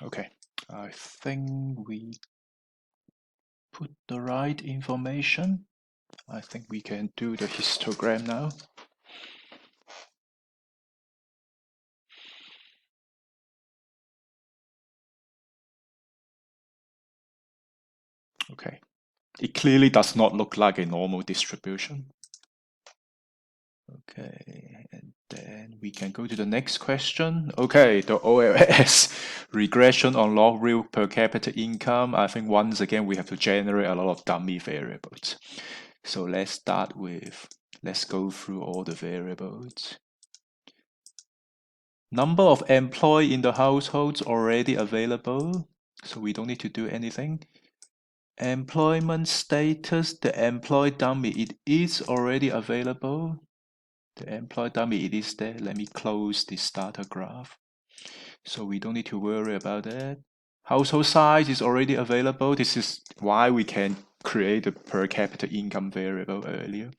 Okay, I think we put the right information. I think we can do the histogram now. Okay, it clearly does not look like a normal distribution. Okay, and then we can go to the next question. Okay, the OLS regression on log real per capita income. I think once again we have to generate a lot of dummy variables. So let's start with, let's go through all the variables. Number of employees in the households already available, so we don't need to do anything. Employment status, the employee dummy, it is already available. The employee dummy, it is there. Let me close this data graph. So we don't need to worry about that. Household size is already available. This is why we can create a per capita income variable earlier.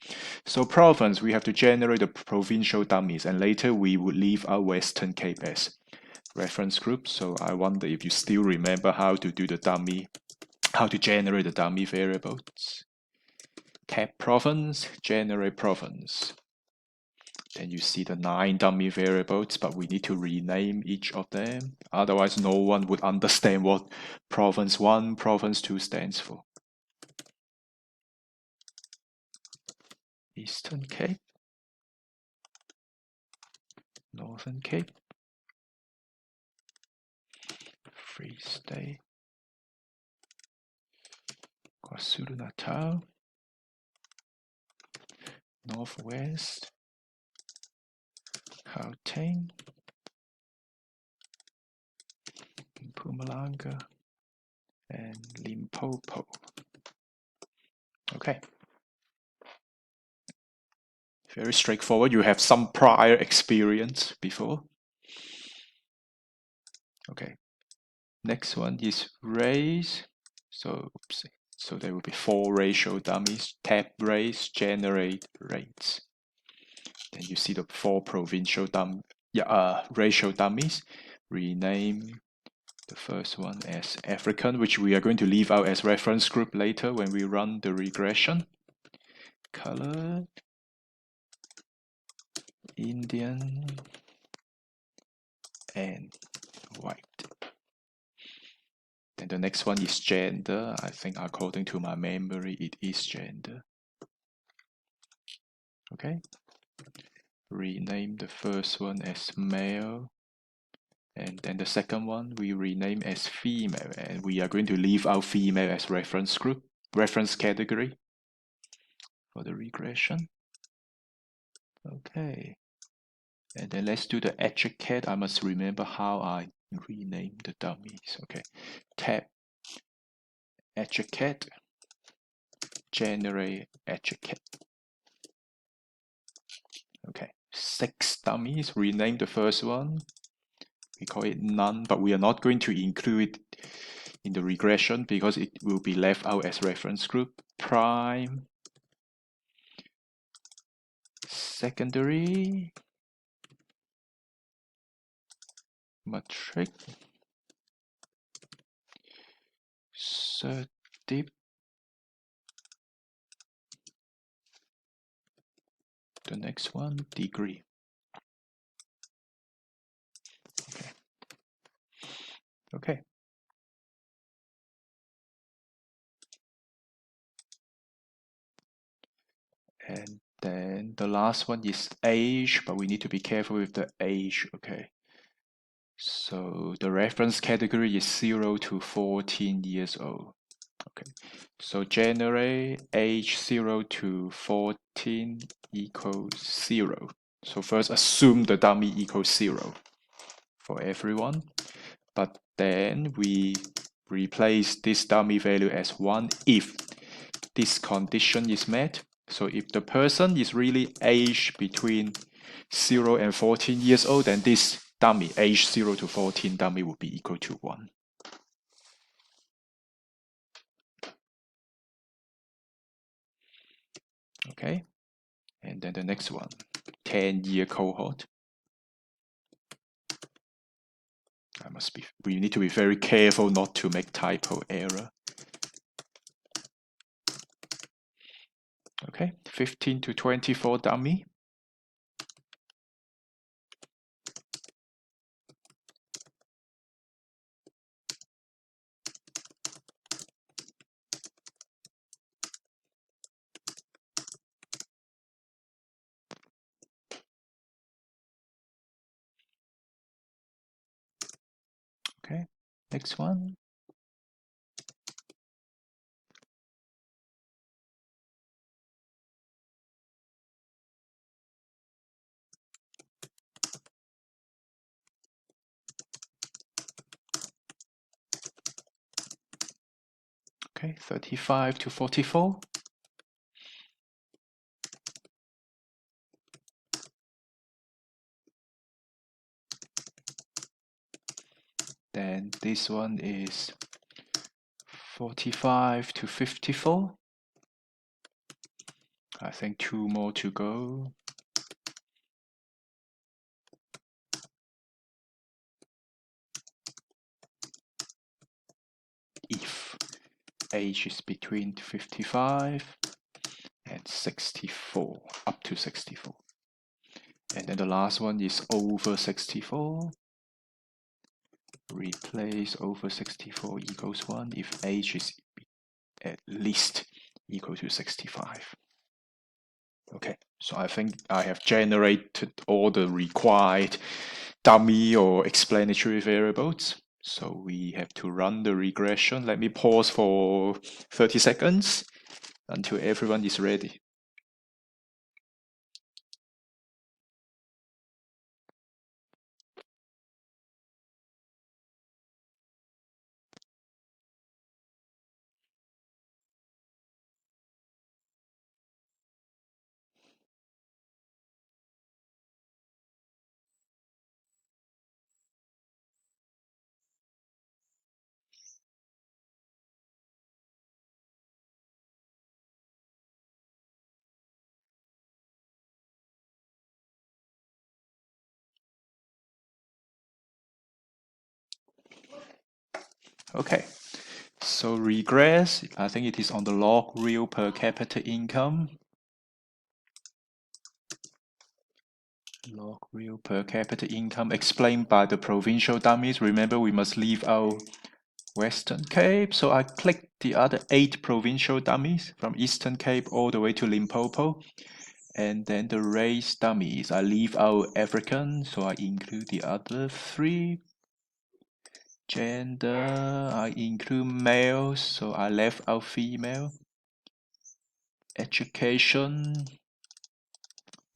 So province, we have to generate the provincial dummies, and later we would leave our Western Cape as reference group. So I wonder if you still remember how to do the dummy, how to generate the dummy variables. Cap province, generate province. Then you see the 9 dummy variables, but we need to rename each of them. Otherwise, no one would understand what province 1, province 2 stands for. Eastern Cape, Northern Cape, Free State, KwaZulu-Natal, Northwest, Gauteng, Mpumalanga, and Limpopo. Okay. Very straightforward. You have some prior experience before. Okay. Next one is race. So, oops. So there will be 4 ratio dummies. Tab race, generate rates. Then you see the 4 provincial ratio dummies. Rename the first one as African, which we are going to leave out as reference group later when we run the regression. Colored, Indian, and white. Then the next one is gender. I think according to my memory, it is gender. Okay. Rename the first one as male. And then the second one we rename as female. And we are going to leave out female as reference group, reference category for the regression. Okay. And then let's do the educate. I must remember how I rename the dummies. Okay. Tab educate, generate educate. Okay. 6 dummies. Rename the first one. We call it none, but we are not going to include it in the regression because it will be left out as reference group. Prime, secondary, matric, certif, the next one, degree. Okay. Okay. And then the last one is age, but we need to be careful with the age. Okay. So the reference category is 0 to 14 years old. Okay. So generate age 0 to 14 equals 0. So first assume the dummy equals 0 for everyone. But then we replace this dummy value as 1 if this condition is met. So if the person is really aged between 0 and 14 years old, then this dummy, age 0 to 14 dummy, would be equal to 1. Okay, and then the next one, 10-year cohort. We need to be very careful not to make typo error. Okay, 15 to 24 dummy. Okay, next one. Okay, 35 to 44. Then this one is 45 to 54. I think 2 more to go. If age is between 55 and 64, up to 64. And then the last one is over 64. Replace over 64 equals 1 if age is at least equal to 65. Okay, so I think I have generated all the required dummy or explanatory variables. So we have to run the regression. Let me pause for 30 seconds until everyone is ready. Okay, so regress, I think it is on the log real per capita income. Log real per capita income explained by the provincial dummies. Remember, we must leave out Western Cape. So I click the other 8 provincial dummies from Eastern Cape all the way to Limpopo. And then the race dummies, I leave out African, so I include the other 3. Gender, I include males, so I left out female. Education,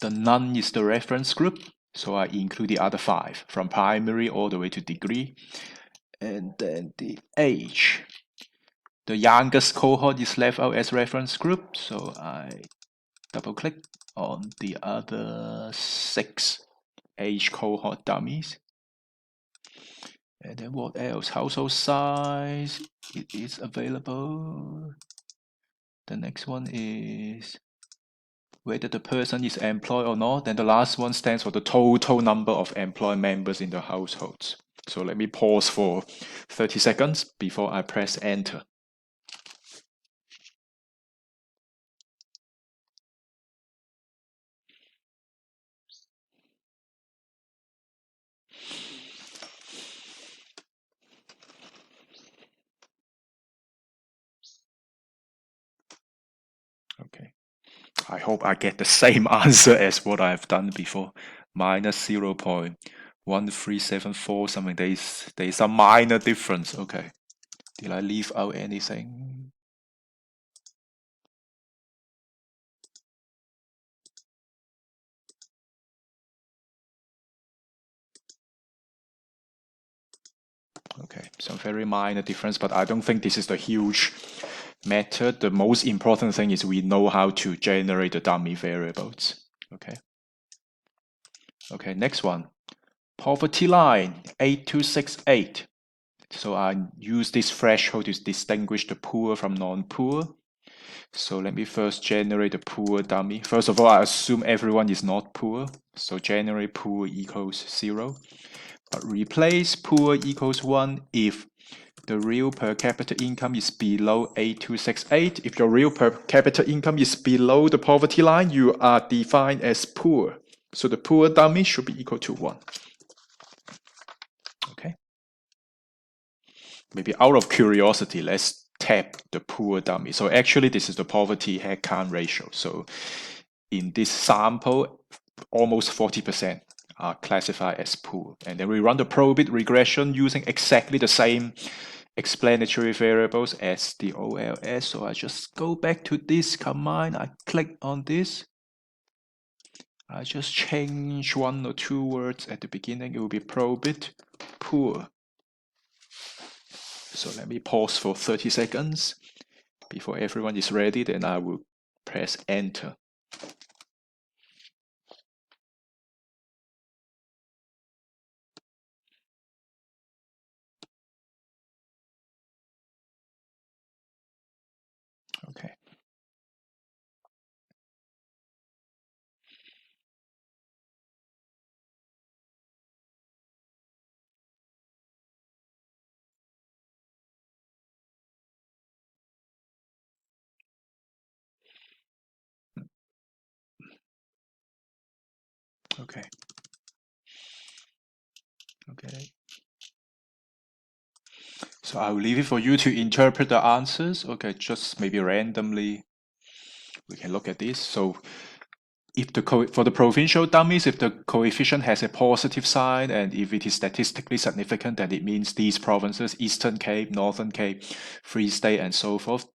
the none is the reference group, so I include the other 5 from primary all the way to degree. And then the age, the youngest cohort is left out as reference group, so I double click on the other 6 age cohort dummies. And then what else? Household size, it is available. The next one is whether the person is employed or not. Then the last one stands for the total number of employed members in the households. So let me pause for 30 seconds before I press enter. Okay. I hope I get the same answer as what I've done before. Minus 0.1374 something. There's a minor difference. Okay. Did I leave out anything? Okay, some very minor difference, but I don't think this is the huge matter. The most important thing is we know how to generate the dummy variables. Okay. Okay, next one. Poverty line 8268. So I use this threshold to distinguish the poor from non-poor. So let me first generate a poor dummy. First of all, I assume everyone is not poor. So generate poor equals 0. But replace poor equals 1 if the real per capita income is below 8268. If your real per capita income is below the poverty line, you are defined as poor. So the poor dummy should be equal to 1. Okay. Maybe out of curiosity, let's tap the poor dummy. So actually, this is the poverty headcount ratio. So in this sample, almost 40% are classified as poor. And then we run the probit regression using exactly the same explanatory variables as the OLS. So I just go back to this command. I click on this. I just change 1 or 2 words at the beginning. It will be probit poor. So let me pause for 30 seconds. Before everyone is ready, then I will press enter. Okay. Okay. Okay. So I will leave it for you to interpret the answers. Okay, just maybe randomly we can look at this. So if for the provincial dummies, if the coefficient has a positive sign and if it is statistically significant, then it means these provinces, Eastern Cape, Northern Cape, Free State, and so forth,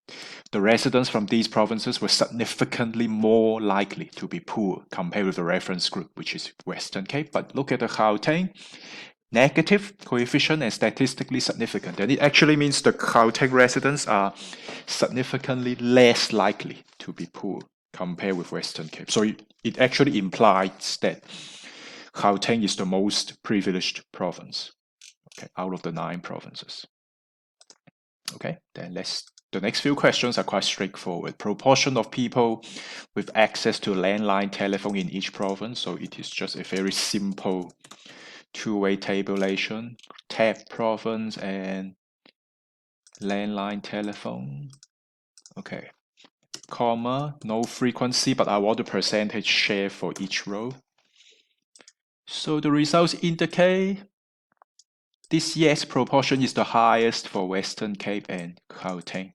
the residents from these provinces were significantly more likely to be poor compared with the reference group, which is Western Cape. But look at the Gauteng, negative coefficient and statistically significant. And it actually means the Gauteng residents are significantly less likely to be poor compared with Western Cape. So it actually implies that Gauteng is the most privileged province, okay, out of the 9 provinces. Okay, then the next few questions are quite straightforward. Proportion of people with access to landline telephone in each province. So it is just a very simple two-way tabulation. Tab province and landline telephone. Okay. Comma, no frequency, but I want the percentage share for each row. So the results indicate this yes proportion is the highest for Western Cape and Gauteng.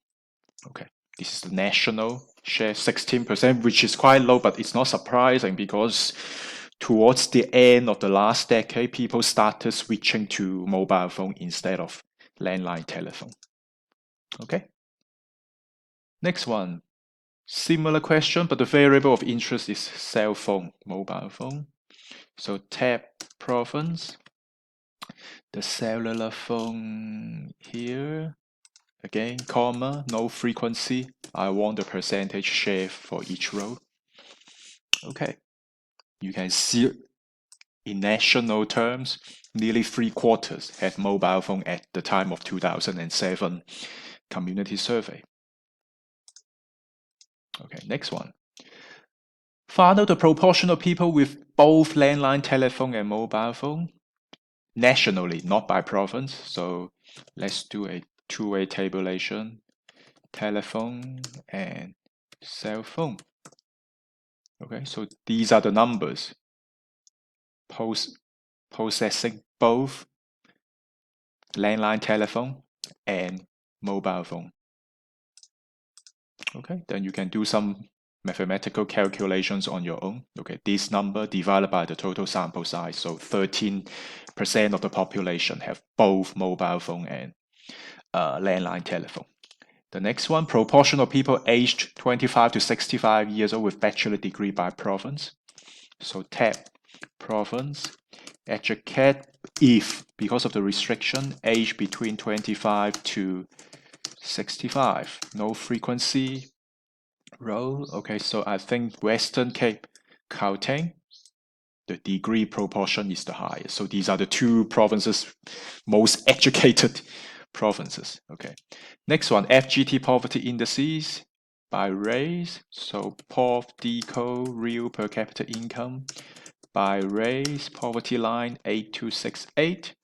Okay, this is the national share, 16%, which is quite low, but it's not surprising because towards the end of the last decade, people started switching to mobile phone instead of landline telephone. Okay. Next one. Similar question, but the variable of interest is cell phone, mobile phone. So tab province, the cellular phone here, again, comma, no frequency. I want the percentage share for each row. Okay, you can see in national terms, nearly 3/4 had mobile phone at the time of 2007 community survey. Okay, next one. Find out the proportion of people with both landline telephone and mobile phone nationally, not by province. So let's do a two-way tabulation, telephone and cell phone. Okay, so these are the numbers possessing both landline telephone and mobile phone. Okay, then you can do some mathematical calculations on your own. Okay, this number divided by the total sample size. So 13% of the population have both mobile phone and landline telephone. The next one, proportion of people aged 25 to 65 years old with bachelor degree by province. So tab province, educate if, because of the restriction, age between 25 to 65. No frequency row. Okay, so I think Western Cape, Gauteng, the degree proportion is the highest. So these are the 2 provinces most educated provinces. Okay. Next one, FGT poverty indices by race. So POV, DCO, real per capita income. by race, poverty line 8268.